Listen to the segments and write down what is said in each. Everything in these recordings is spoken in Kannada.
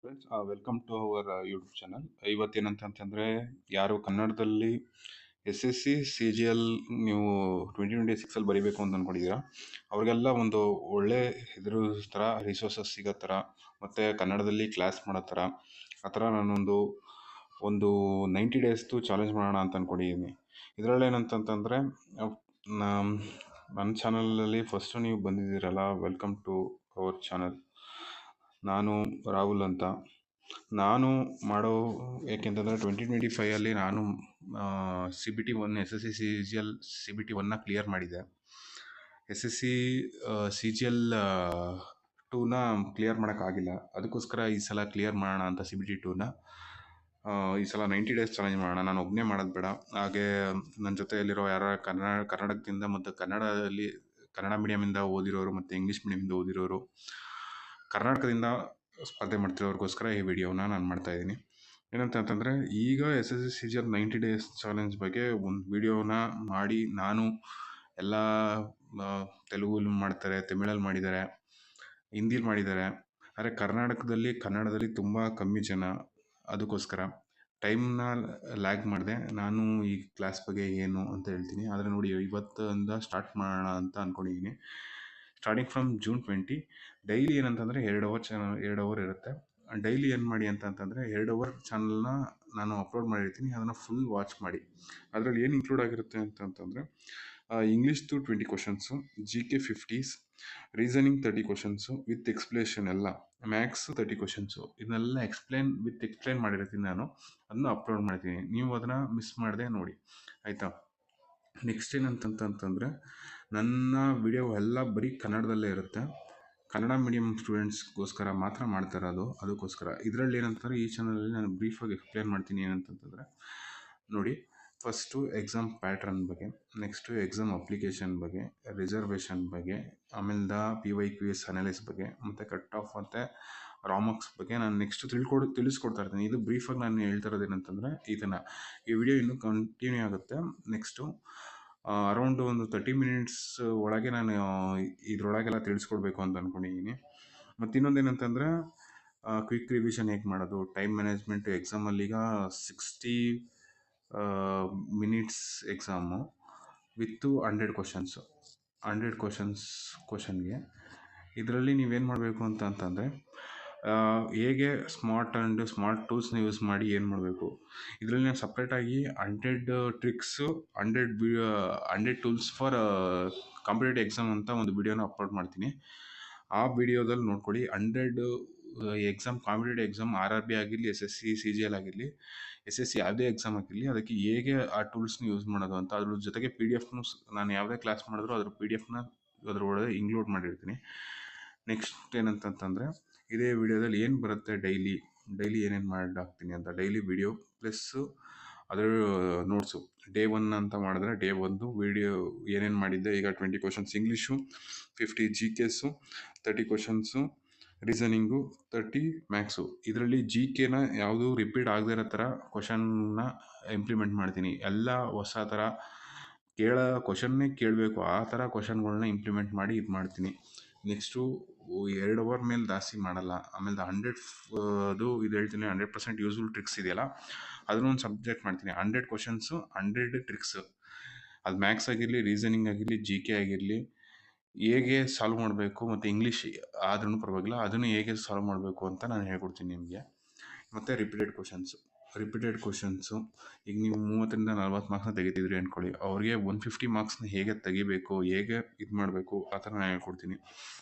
Friends welcome to our YouTube channel. ಇವತ್ತೇನಂತಂತಂದರೆ ಯಾರು ಕನ್ನಡದಲ್ಲಿ SSC CGL ನೀವು 2026 ಬರೀಬೇಕು ಅಂತ ಅಂದ್ಕೊಂಡಿದ್ದೀರಾ ಅವ್ರಿಗೆಲ್ಲ ಒಂದು ಒಳ್ಳೆ ಇದ್ರ ಥರ ರಿಸೋರ್ಸಸ್ ಸಿಗೋ ಥರ ಮತ್ತು ಕನ್ನಡದಲ್ಲಿ ಕ್ಲಾಸ್ ಮಾಡೋ ಥರ ಆ ಥರ ನಾನೊಂದು 90 ಡೇಸ್ದು ಚಾಲೆಂಜ್ ಮಾಡೋಣ ಅಂತ ಅಂದ್ಕೊಂಡಿದ್ದೀನಿ. ಇದರಲ್ಲೇನಂತಂತಂದರೆ ನನ್ನ ಚಾನಲಲ್ಲಿ ಫಸ್ಟು ನೀವು ಬಂದಿದ್ದೀರಲ್ಲ, ವೆಲ್ಕಮ್ ಟು ಅವರ್ ಚಾನಲ್. ನಾನು ರಾಹುಲ್ ಅಂತ. ನಾನು ಮಾಡೋ ಏಕೆಂತಂದರೆ 2025 ನಾನು CBT 1 SSC CGL CBT 1 clear ಮಾಡಿದೆ. SSC CGL 2ನ ಕ್ಲಿಯರ್ ಮಾಡೋಕ್ಕಾಗಿಲ್ಲ. ಅದಕ್ಕೋಸ್ಕರ ಈ ಸಲ ಕ್ಲಿಯರ್ ಮಾಡೋಣ ಅಂತ CBT 2ನ ಈ ಸಲ 90 ಡೇಸ್ ಚಾಲೆಂಜ್ ಮಾಡೋಣ. ನಾನು ಒಬ್ಬನೇ ಮಾಡೋದು ಬೇಡ, ಹಾಗೆ ನನ್ನ ಜೊತೆಯಲ್ಲಿರೋ ಯಾರು ಕರ್ನಾಟಕದಿಂದ ಮತ್ತು ಕನ್ನಡ ಮೀಡಿಯಮಿಂದ ಓದಿರೋರು ಮತ್ತು ಇಂಗ್ಲೀಷ್ ಮೀಡಿಯಮಿಂದ ಓದಿರೋರು ಕರ್ನಾಟಕದಿಂದ ಸ್ಪರ್ಧೆ ಮಾಡ್ತಿರೋರಿಗೋಸ್ಕರ ಈ ವಿಡಿಯೋನ ನಾನು ಮಾಡ್ತಾಯಿದ್ದೀನಿ. ಏನಂತಂತಂದರೆ, ಈಗ SSC CGL 90 ಡೇಸ್ ಚಾಲೆಂಜ್ ಬಗ್ಗೆ ಒಂದು ವಿಡಿಯೋನ ಮಾಡಿ ನಾನು ಎಲ್ಲ ತೆಲುಗಲ್ಲಿ ಮಾಡ್ತಾರೆ, ತಮಿಳಲ್ಲಿ ಮಾಡಿದ್ದಾರೆ, ಹಿಂದಿಲಿ ಮಾಡಿದ್ದಾರೆ. ಆದರೆ ಕನ್ನಡದಲ್ಲಿ ತುಂಬ ಕಮ್ಮಿ ಜನ. ಅದಕ್ಕೋಸ್ಕರ ಟೈಮ್ನ ಲ್ಯಾಗ್ ಮಾಡಿದೆ. ನಾನು ಈ ಕ್ಲಾಸ್ ಬಗ್ಗೆ ಏನು ಅಂತ ಹೇಳ್ತೀನಿ. ಆದರೆ ನೋಡಿ, ಇವತ್ತಿಂದ ಸ್ಟಾರ್ಟ್ ಮಾಡೋಣ ಅಂತ ಅಂದ್ಕೊಂಡಿದ್ದೀನಿ. ಸ್ಟಾರ್ಟಿಂಗ್ ಫ್ರಮ್ June 20 ಡೈಲಿ ಏನಂತಂದರೆ 2 ಅವರ್ ಇರುತ್ತೆ. ಡೈಲಿ ಏನು ಮಾಡಿ ಅಂತಂತಂದರೆ 2 ಅವರ್ ಚಾನಲ್ನ ನಾನು ಅಪ್ಲೋಡ್ ಮಾಡಿರ್ತೀನಿ, ಅದನ್ನು ಫುಲ್ ವಾಚ್ ಮಾಡಿ. ಅದರಲ್ಲಿ ಏನು ಇನ್ಕ್ಲೂಡ್ ಆಗಿರುತ್ತೆ ಅಂತಂತಂದರೆ ಇಂಗ್ಲೀಷ್ದು 20 questions, GK 50s, reasoning 30 questions with explanation ಎಲ್ಲ, ಮ್ಯಾಥ್ಸ್ 30 ಕ್ವಶನ್ಸು, ಇದನ್ನೆಲ್ಲ ಎಕ್ಸ್ಪ್ಲೇನ್ ಮಾಡಿರ್ತೀನಿ. ನಾನು ಅದನ್ನು ಅಪ್ಲೋಡ್ ಮಾಡ್ತೀನಿ. ನೀವು ಅದನ್ನು ಮಿಸ್ ಮಾಡದೆ ನೋಡಿ, ಆಯಿತಾ? ನೆಕ್ಸ್ಟ್ ಏನಂತಂತಂದರೆ, ನನ್ನ ವಿಡಿಯೋ ಎಲ್ಲ ಬರೀ ಕನ್ನಡದಲ್ಲೇ ಇರುತ್ತೆ. ಕನ್ನಡ ಮೀಡಿಯಮ್ ಸ್ಟೂಡೆಂಟ್ಸ್ಗೋಸ್ಕರ ಮಾತ್ರ ಮಾಡ್ತಾ ಇರೋದು. ಅದಕ್ಕೋಸ್ಕರ ಇದರಲ್ಲಿ ಏನಂತಾರೆ, ಈ ಚಾನಲಲ್ಲಿ ನಾನು ಬ್ರೀಫಾಗಿ ಎಕ್ಸ್ಪ್ಲೇನ್ ಮಾಡ್ತೀನಿ. ಏನಂತಂತಂದರೆ ನೋಡಿ, ಫಸ್ಟು ಎಕ್ಸಾಮ್ ಪ್ಯಾಟ್ರನ್ ಬಗ್ಗೆ, ನೆಕ್ಸ್ಟು ಎಕ್ಸಾಮ್ ಅಪ್ಲಿಕೇಶನ್ ಬಗ್ಗೆ, ರಿಸರ್ವೇಷನ್ ಬಗ್ಗೆ, ಆಮೇಲಿಂದ PYQS ಅನಾಲಿಸ್ ಬಗ್ಗೆ, ಮತ್ತು ಕಟ್ ಆಫ್ ಮತ್ತು ರಾಮಾರ್ಕ್ಸ್ ಬಗ್ಗೆ ನಾನು ನೆಕ್ಸ್ಟ್ ತಿಳಿಸ್ಕೊಡ್ತಾ ಇರ್ತೀನಿ. ಇದು ಬ್ರೀಫಾಗಿ ನಾನು ಹೇಳ್ತಾ ಇರೋದು. ಏನಂತಂದರೆ ಈ ವಿಡಿಯೋ ಇನ್ನೂ ಕಂಟಿನ್ಯೂ ಆಗುತ್ತೆ. ನೆಕ್ಸ್ಟು ಅರೌಂಡ್ ಒಂದು 30 ಮಿನಿಟ್ಸ್ ಒಳಗೆ ನಾನು ಇದರೊಳಗೆಲ್ಲ ತಿಳಿಸ್ಕೊಡ್ಬೇಕು ಅಂತ ಅಂದ್ಕೊಂಡಿದ್ದೀನಿ. ಮತ್ತು ಇನ್ನೊಂದೇನಂತಂದರೆ ಕ್ವಿಕ್ ರಿವಿಷನ್ ಹೇಗೆ ಮಾಡೋದು, ಟೈಮ್ ಮ್ಯಾನೇಜ್ಮೆಂಟ್. ಎಕ್ಸಾಮಲ್ಲೀಗ 60 ಮಿನಿಟ್ಸ್ ಎಕ್ಸಾಮು ವಿತ್ತು 100 ಕ್ವಶನ್ಸು. 100 ಕ್ವಶನ್ಗೆ ಇದರಲ್ಲಿ ನೀವೇನು ಮಾಡಬೇಕು ಅಂತಂದರೆ ಹೇಗೆ ಸ್ಮಾರ್ಟ್ ಟೂಲ್ಸ್ನ ಯೂಸ್ ಮಾಡಿ ಏನು ಮಾಡಬೇಕು. ಇದರಲ್ಲಿ ನಾನು ಸಪ್ರೇಟಾಗಿ 100 tricks, 100 tools for competitive exam ಅಂತ ಒಂದು ವಿಡಿಯೋನ ಅಪ್ಲೋಡ್ ಮಾಡ್ತೀನಿ. ಆ ವಿಡಿಯೋದಲ್ಲಿ ನೋಡ್ಕೊಳ್ಳಿ. 100 ಎಕ್ಸಾಮ್, ಕಾಂಪಿಟೇಟಿವ್ ಎಕ್ಸಾಮ್, RRB ಆಗಿರಲಿ, SSC CGL ಆಗಿರಲಿ, SSC ಯಾವುದೇ ಎಕ್ಸಾಮ್ ಆಗಿರಲಿ, ಅದಕ್ಕೆ ಹೇಗೆ ಆ ಟೂಲ್ಸ್ನ ಯೂಸ್ ಮಾಡೋದು ಅಂತ. ಅದ್ರ ಜೊತೆಗೆ PDFನು ನಾನು ಯಾವುದೇ ಕ್ಲಾಸ್ ಮಾಡಿದ್ರು ಅದ್ರ PDFನ ಅದರೊಳಗೆ ಇನ್ಕ್ಲೂಡ್ ಮಾಡಿರ್ತೀನಿ. ನೆಕ್ಸ್ಟ್ ಏನಂತಂತಂದರೆ, ಇದೇ ವಿಡಿಯೋದಲ್ಲಿ ಏನು ಬರುತ್ತೆ ಡೈಲಿ ಏನೇನು ಹಾಕ್ತೀನಿ ಅಂತ, ಡೈಲಿ ವಿಡಿಯೋ ಪ್ಲಸ್ಸು ಅದರ ನೋಟ್ಸು. ಡೇ 1 ಅಂತ ಮಾಡಿದ್ರೆ ಡೇ 1 ವಿಡಿಯೋ ಏನೇನು ಮಾಡಿದ್ದೆ. ಈಗ 20 questions English, 50 GKಸು, 30 questions reasoning, 30 maths. ಇದರಲ್ಲಿ GKನ ಯಾವುದೂ ರಿಪೀಟ್ ಆಗದೇ ಇರೋ ಥರ ಕ್ವಶನ್ನ ಇಂಪ್ಲಿಮೆಂಟ್ ಮಾಡ್ತೀನಿ. ಎಲ್ಲ ಹೊಸ ಥರ ಕ್ವಶನ್ನೇ ಕೇಳಬೇಕು, ಆ ಥರ ಕ್ವಶನ್ಗಳನ್ನ ಇಂಪ್ಲಿಮೆಂಟ್ ಮಾಡಿ ಇದು ಮಾಡ್ತೀನಿ. ನೆಕ್ಸ್ಟು 2 ಅವರ್ ಮೇಲೆ ಜಾಸ್ತಿ ಮಾಡಲ್ಲ. ಆಮೇಲೆ 100 ಇದು ಹೇಳ್ತೀನಿ, 100% ಯೂಸ್ಫುಲ್ ಟ್ರಿಕ್ಸ್ ಇದೆಯಲ್ಲ, ಅದನ್ನೊಂದು ಒಂದು ಸಬ್ಜೆಕ್ಟ್ ಮಾಡ್ತೀನಿ. 100 ಕ್ವಶನ್ಸು, 100 ಟ್ರಿಕ್ಸು. ಅದು ಮ್ಯಾಥ್ಸ್ ಆಗಿರಲಿ, ರೀಸನಿಂಗ್ ಆಗಿರಲಿ, GK ಆಗಿರಲಿ, ಹೇಗೆ ಸಾಲ್ವ್ ಮಾಡಬೇಕು, ಮತ್ತು ಇಂಗ್ಲೀಷ್ ಆದ್ರೂ ಪರವಾಗಿಲ್ಲ, ಅದನ್ನು ಹೇಗೆ ಸಾಲ್ವ್ ಮಾಡಬೇಕು ಅಂತ ನಾನು ಹೇಳ್ಕೊಡ್ತೀನಿ ನಿಮಗೆ. ಮತ್ತು ರಿಪೀಟೆಡ್ ಕ್ವಶನ್ಸು. ಈಗ ನೀವು 30ರಿಂದ 40 ಮಾರ್ಕ್ಸ್ನ ತೆಗಿತಿದ್ರಿ ಅಂದ್ಕೊಳ್ಳಿ, ಅವ್ರಿಗೆ 150 ಮಾರ್ಕ್ಸ್ನ ಹೇಗೆ ತೆಗಿಬೇಕು, ಹೇಗೆ ಇದು ಮಾಡಬೇಕು, ಆ ಥರ ನಾನು ಹೇಳ್ಕೊಡ್ತೀನಿ.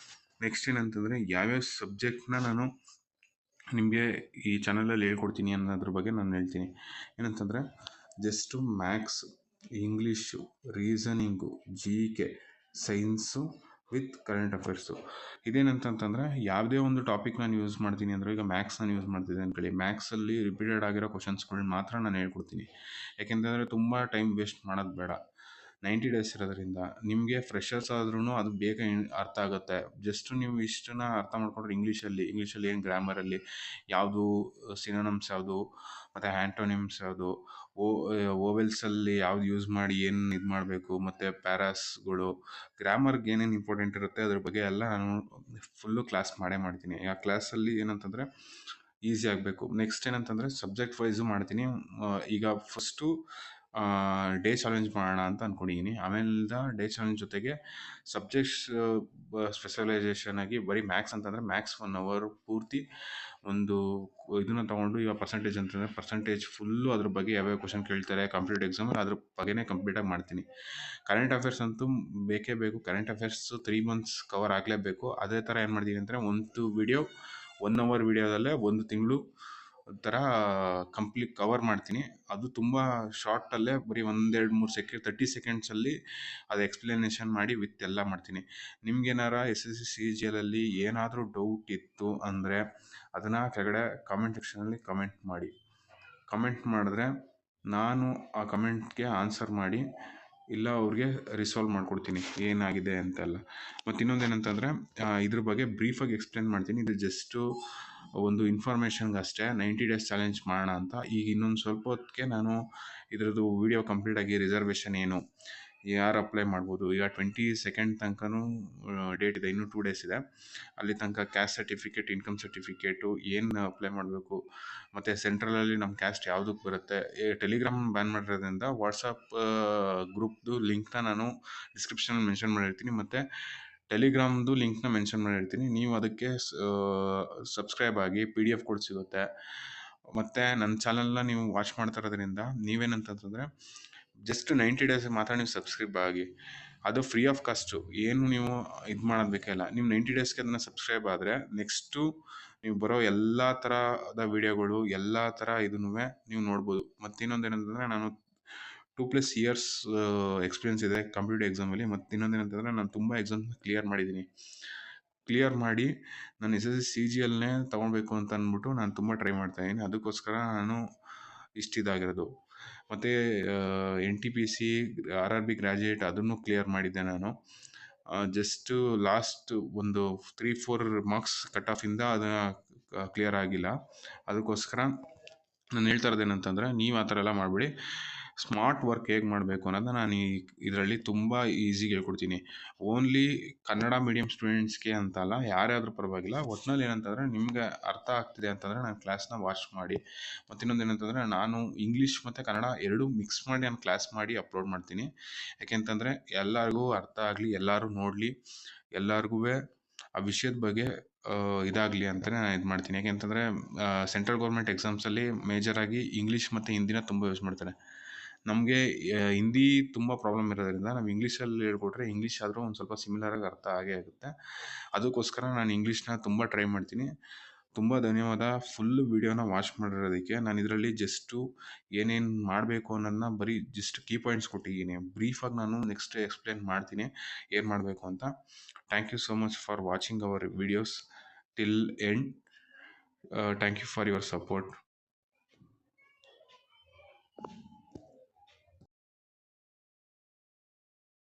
ನೆಕ್ಸ್ಟ್ ಏನಂತಂದರೆ, ಯಾವ್ಯಾವ ಸಬ್ಜೆಕ್ಟ್ನ ನಾನು ನಿಮಗೆ ಈ ಚಾನಲಲ್ಲಿ ಹೇಳ್ಕೊಡ್ತೀನಿ ಅನ್ನೋದ್ರ ಬಗ್ಗೆ ನಾನು ಹೇಳ್ತೀನಿ. ಏನಂತಂದರೆ, just maths, English, reasoning, GK, science with current affairs. ಇದೇನಂತಂತಂದರೆ, ಯಾವುದೇ ಒಂದು ಟಾಪಿಕ್ ನಾನು ಯೂಸ್ ಮಾಡ್ತೀನಿ ಅಂದರೆ, ಈಗ ಮ್ಯಾಥ್ಸ್ ನಾನು ಯೂಸ್ ಮಾಡ್ತಿದ್ದೆ ಅಂದ್ಕೊಳ್ಳಿ, ಮ್ಯಾಥ್ಸಲ್ಲಿ ರಿಪೀಟೆಡ್ ಆಗಿರೋ ಕ್ವಶನ್ಸ್ಗಳನ್ನ ಮಾತ್ರ ನಾನು ಹೇಳ್ಕೊಡ್ತೀನಿ. ಯಾಕೆಂತಂದರೆ ತುಂಬ ಟೈಮ್ ವೇಸ್ಟ್ ಮಾಡೋದು ಬೇಡ. 90 ಡೇಸ್ ಇರೋದ್ರಿಂದ ನಿಮಗೆ ಫ್ರೆಷರ್ಸ್ ಆದ್ರೂ ಅದು ಬೇಗ ಅರ್ಥ ಆಗುತ್ತೆ. ಜಸ್ಟ್ ನೀವು ಇಷ್ಟನ್ನು ಅರ್ಥ ಮಾಡ್ಕೊಂಡ್ರೆ ಇಂಗ್ಲೀಷಲ್ಲಿ ಏನು ಗ್ರಾಮರಲ್ಲಿ ಯಾವುದು ಸಿನೋನಮ್ಸ್ ಯಾವುದು, ಮತ್ತು ಆ್ಯಂಟೋನಿಮ್ಸ್ ಯಾವುದು, ಓವೆಲ್ಸಲ್ಲಿ ಯಾವ್ದು ಯೂಸ್ ಮಾಡಿ ಏನು ಇದು ಮಾಡಬೇಕು, ಮತ್ತು ಪ್ಯಾರಾಸ್ಗಳು, ಗ್ರಾಮರ್ಗೆ ಏನೇನು ಇಂಪಾರ್ಟೆಂಟ್ ಇರುತ್ತೆ ಅದ್ರ ಬಗ್ಗೆ ಎಲ್ಲ ನಾನು ಫುಲ್ಲು ಕ್ಲಾಸ್ ಮಾಡ್ತೀನಿ. ಆ ಕ್ಲಾಸಲ್ಲಿ ಏನಂತಂದರೆ, ಈಸಿ ಆಗಬೇಕು. ನೆಕ್ಸ್ಟ್ ಏನಂತಂದರೆ ಸಬ್ಜೆಕ್ಟ್ ವೈಸು ಮಾಡ್ತೀನಿ. ಈಗ ಫಸ್ಟು ಡೇ ಚಾಲೆಂಜ್ ಮಾಡೋಣ ಅಂತ ಅಂದ್ಕೊಂಡಿದ್ದೀನಿ. ಆಮೇಲಿಂದ ಡೇ ಚಾಲೆಂಜ್ ಜೊತೆಗೆ ಸಬ್ಜೆಕ್ಟ್ಸ್ ಸ್ಪೆಷಲೈಸೇಷನ್ ಆಗಿ ಬರೀ ಮ್ಯಾಥ್ಸ್ ಅಂತಂದರೆ ಮ್ಯಾಥ್ಸ್ 1 ಅವರ್ ಪೂರ್ತಿ ಒಂದು ಇದನ್ನು ತೊಗೊಂಡು, ಈಗ ಪರ್ಸೆಂಟೇಜ್ ಅಂತಂದರೆ ಪರ್ಸೆಂಟೇಜ್ ಫುಲ್ಲು ಅದ್ರ ಬಗ್ಗೆ ಯಾವ್ಯಾವ ಕ್ವಶನ್ ಕೇಳ್ತಾರೆ ಕಾಂಪಿಟೇಟಿವ್ ಎಕ್ಸಾಮಲ್ಲಿ ಅದ್ರ ಬಗ್ಗೆನೇ ಕಂಪ್ಲೀಟಾಗಿ ಮಾಡ್ತೀನಿ. ಕರೆಂಟ್ ಅಫೇರ್ಸ್ ಅಂತೂ ಬೇಕೇ ಬೇಕು. ಕರೆಂಟ್ ಅಫೇರ್ಸು 3 ಮಂತ್ಸ್ ಕವರ್ ಆಗಲೇಬೇಕು. ಅದೇ ಥರ ಏನು ಮಾಡ್ತೀನಿ ಅಂದರೆ ಒಂದು ವಿಡಿಯೋ 1 ಅವರ್ ವಿಡಿಯೋದಲ್ಲೇ 1 ತಿಂಗಳು ಥರ ಕವರ್ ಮಾಡ್ತೀನಿ. ಅದು ತುಂಬ ಶಾರ್ಟಲ್ಲೇ ಬರೀ 1, 2, 3 30 ಸೆಕೆಂಡ್ಸಲ್ಲಿ ಅದು ಎಕ್ಸ್ಪ್ಲನೇಷನ್ ಮಾಡಿ ವಿತ್ ಎಲ್ಲ ಮಾಡ್ತೀನಿ. ನಿಮ್ಗೇನಾರ SSC CGLಲ್ಲಿ ಏನಾದರೂ ಡೌಟ್ ಇತ್ತು ಅಂದರೆ ಅದನ್ನು ಕೆಳಗಡೆ ಕಾಮೆಂಟ್ ಸೆಕ್ಷನಲ್ಲಿ ಕಮೆಂಟ್ ಮಾಡಿ. ಕಮೆಂಟ್ ಮಾಡಿದ್ರೆ ನಾನು ಆ ಕಮೆಂಟ್ಗೆ ಆನ್ಸರ್ ಮಾಡಿ ಇಲ್ಲ ಅವ್ರಿಗೆ ರಿಸಾಲ್ವ್ ಮಾಡಿಕೊಡ್ತೀನಿ ಏನಾಗಿದೆ ಅಂತೆಲ್ಲ. ಮತ್ತು ಇನ್ನೊಂದೇನಂತಂದರೆ ಇದ್ರ ಬಗ್ಗೆ ಬ್ರೀಫಾಗಿ ಎಕ್ಸ್ಪ್ಲೇನ್ ಮಾಡ್ತೀನಿ. ಇದು ಜಸ್ಟು ಒಂದು ಇನ್ಫಾರ್ಮೇಷನ್ಗೆ ಅಷ್ಟೇ. 90 ಡೇಸ್ ಚಾಲೆಂಜ್ ಮಾಡೋಣ ಅಂತ. ಈಗ ಇನ್ನೊಂದು ಸ್ವಲ್ಪ ಹೊತ್ತಿಗೆ ನಾನು ಇದ್ರದ್ದು ವೀಡಿಯೋ ಕಂಪ್ಲೀಟಾಗಿ ರಿಸರ್ವೇಷನ್ ಏನು, ಯಾರು ಅಪ್ಲೈ ಮಾಡ್ಬೋದು, ಈಗ 22nd ತನಕನೂ ಡೇಟ್ ಇದೆ, ಇನ್ನೂ 2 ಡೇಸ್ ಇದೆ. ಅಲ್ಲಿ ತನಕ ಕ್ಯಾಸ್ಟ್ ಸರ್ಟಿಫಿಕೇಟ್, ಇನ್ಕಮ್ ಸರ್ಟಿಫಿಕೇಟು ಏನು ಅಪ್ಲೈ ಮಾಡಬೇಕು, ಮತ್ತು ಸೆಂಟ್ರಲಲ್ಲಿ ನಮ್ಮ ಕ್ಯಾಸ್ಟ್ ಯಾವುದಕ್ಕೆ ಬರುತ್ತೆ. ಟೆಲಿಗ್ರಾಮ್ ಬ್ಯಾನ್ ಮಾಡಿರೋದ್ರಿಂದ ವಾಟ್ಸಪ್ ಗ್ರೂಪ್ದು ಲಿಂಕ್ನ ನಾನು ಡಿಸ್ಕ್ರಿಪ್ಷನಲ್ಲಿ ಮೆನ್ಷನ್ ಮಾಡಿರ್ತೀನಿ, ಮತ್ತು ಟೆಲಿಗ್ರಾಮ್ದು ಲಿಂಕ್ನ ಮೆನ್ಷನ್ ಮಾಡಿರ್ತೀನಿ. ನೀವು ಅದಕ್ಕೆ ಸಬ್ಸ್ಕ್ರೈಬ್ ಆಗಿ PDF ಕೂಡ ಸಿಗುತ್ತೆ. ಮತ್ತು ನನ್ನ ಚಾನಲ್ನ ನೀವು ವಾಚ್ ಮಾಡ್ತಾ ಇರೋದ್ರಿಂದ ನೀವೇನಂತಂದರೆ ಜಸ್ಟ್ 90 ಡೇಸ್ ಮಾತ್ರ ನೀವು ಸಬ್ಸ್ಕ್ರೈಬ್ ಆಗಿ, ಅದು ಫ್ರೀ ಆಫ್ ಕಾಸ್ಟು. ಏನು ನೀವು ಇದು ಮಾಡೋದು ಬೇಕಿಲ್ಲ. ನೀವು 90 ಡೇಸ್ಗೆ ಅದನ್ನು ಸಬ್ಸ್ಕ್ರೈಬ್ ಆದರೆ ನೆಕ್ಸ್ಟು ನೀವು ಬರೋ ಎಲ್ಲ ಥರದ ವೀಡಿಯೋಗಳು, ಎಲ್ಲ ಥರ ಇದನ್ನೂ ನೀವು ನೋಡ್ಬೋದು. ಮತ್ತು ಇನ್ನೊಂದೇನಂತಂದರೆ ನಾನು 2+ ಇಯರ್ಸ್ ಎಕ್ಸ್ಪೀರಿಯನ್ಸ್ ಇದೆ ಕಾಂಪಿಟೇಟಿವ್ ಎಕ್ಸಾಮಲ್ಲಿ. ಮತ್ತು ಇನ್ನೊಂದೇನಂತಂದರೆ ನಾನು ತುಂಬ ಎಕ್ಸಾಮ್ಸ್ನ ಕ್ಲಿಯರ್ ಮಾಡಿದ್ದೀನಿ. ಕ್ಲಿಯರ್ ಮಾಡಿ ನಾನು SSC CGLನೇ ತೊಗೊಳ್ಬೇಕು ಅಂತ ಅಂದ್ಬಿಟ್ಟು ನಾನು ತುಂಬ ಟ್ರೈ ಮಾಡ್ತಾಯಿದ್ದೀನಿ. ಅದಕ್ಕೋಸ್ಕರ ನಾನು ಇದಾಗಿರೋದು. ಮತ್ತು NTPC RRB ಗ್ರ್ಯಾಜುಯೇಟ್ ಅದನ್ನು ಕ್ಲಿಯರ್ ಮಾಡಿದ್ದೆ ನಾನು. ಜಸ್ಟು ಲಾಸ್ಟ್ ಒಂದು 3-4 ಮಾರ್ಕ್ಸ್ ಕಟ್ ಆಫಿಂದ ಅದನ್ನು ಕ್ಲಿಯರ್ ಆಗಿಲ್ಲ. ಅದಕ್ಕೋಸ್ಕರ ನಾನು ಹೇಳ್ತಾ ಇರೋದೇನಂತಂದರೆ ನೀವು ಆ ಥರ ಎಲ್ಲ ಮಾಡಬೇಡಿ. ಸ್ಮಾರ್ಟ್ ವರ್ಕ್ ಹೇಗೆ ಮಾಡಬೇಕು ಅನ್ನೋದನ್ನ ನಾನು ಇದರಲ್ಲಿ ತುಂಬ ಈಸಿಗೆ ಹೇಳ್ಕೊಡ್ತೀನಿ. ಓನ್ಲಿ ಕನ್ನಡ ಮೀಡಿಯಮ್ ಸ್ಟೂಡೆಂಟ್ಸ್ಗೆ ಅಂತಲ್ಲ, ಯಾರ್ಯಾದ್ರೂ ಪರವಾಗಿಲ್ಲ. ಒಟ್ನಲ್ಲಿ ಏನಂತಂದರೆ ನಿಮಗೆ ಅರ್ಥ ಆಗ್ತಿದೆ ಅಂತಂದರೆ ನಾನು ಕ್ಲಾಸ್ನ ವಾಚ್ ಮಾಡಿ. ಮತ್ತು ಇನ್ನೊಂದೇನಂತಂದರೆ ನಾನು ಇಂಗ್ಲೀಷ್ ಮತ್ತು ಕನ್ನಡ ಎರಡೂ ಮಿಕ್ಸ್ ಮಾಡಿ ನಾನು ಕ್ಲಾಸ್ ಮಾಡಿ ಅಪ್ಲೋಡ್ ಮಾಡ್ತೀನಿ. ಯಾಕೆಂತಂದರೆ ಎಲ್ಲರಿಗೂ ಅರ್ಥ ಆಗಲಿ, ಎಲ್ಲರೂ ನೋಡಲಿ, ಎಲ್ಲರಿಗೂ ಆ ವಿಷಯದ ಬಗ್ಗೆ ಇದಾಗಲಿ ಅಂತಲೇ ನಾನು ಇದು ಮಾಡ್ತೀನಿ. ಯಾಕೆಂತಂದರೆ ಸೆಂಟ್ರಲ್ ಗೌರ್ಮೆಂಟ್ ಎಕ್ಸಾಮ್ಸಲ್ಲಿ ಮೇಜರಾಗಿ ಇಂಗ್ಲೀಷ್ ಮತ್ತು ಹಿಂದಿನ ತುಂಬ ಯೂಸ್ ಮಾಡ್ತಾರೆ. ನಮಗೆ ಹಿಂದಿ ತುಂಬ ಪ್ರಾಬ್ಲಮ್ ಇರೋದ್ರಿಂದ ನಾವು ಇಂಗ್ಲೀಷಲ್ಲಿ ಹೇಳ್ಕೊಟ್ರೆ ಇಂಗ್ಲೀಷ್ ಆದರೂ ಒಂದು ಸ್ವಲ್ಪ ಸಿಮಿಲರಾಗಿ ಅರ್ಥ ಆಗೇ ಆಗುತ್ತೆ. ಅದಕ್ಕೋಸ್ಕರ ನಾನು ಇಂಗ್ಲೀಷ್ನ ತುಂಬ ಟ್ರೈ ಮಾಡ್ತೀನಿ. ತುಂಬ ಧನ್ಯವಾದ ಫುಲ್ ವೀಡಿಯೋನ ವಾಚ್ ಮಾಡಿರೋದಕ್ಕೆ. ನಾನು ಇದರಲ್ಲಿ ಜಸ್ಟು ಏನೇನು ಮಾಡಬೇಕು ಅನ್ನೋದನ್ನ ಬರೀ ಜಸ್ಟ್ ಕೀ ಪಾಯಿಂಟ್ಸ್ ಕೊಟ್ಟಿದ್ದೀನಿ. ಬ್ರೀಫಾಗಿ ನಾನು ನೆಕ್ಸ್ಟ್ ಎಕ್ಸ್ಪ್ಲೇನ್ ಮಾಡ್ತೀನಿ ಏನು ಮಾಡಬೇಕು ಅಂತ. Thank you so much for watching our videos till end. Thank you for your support.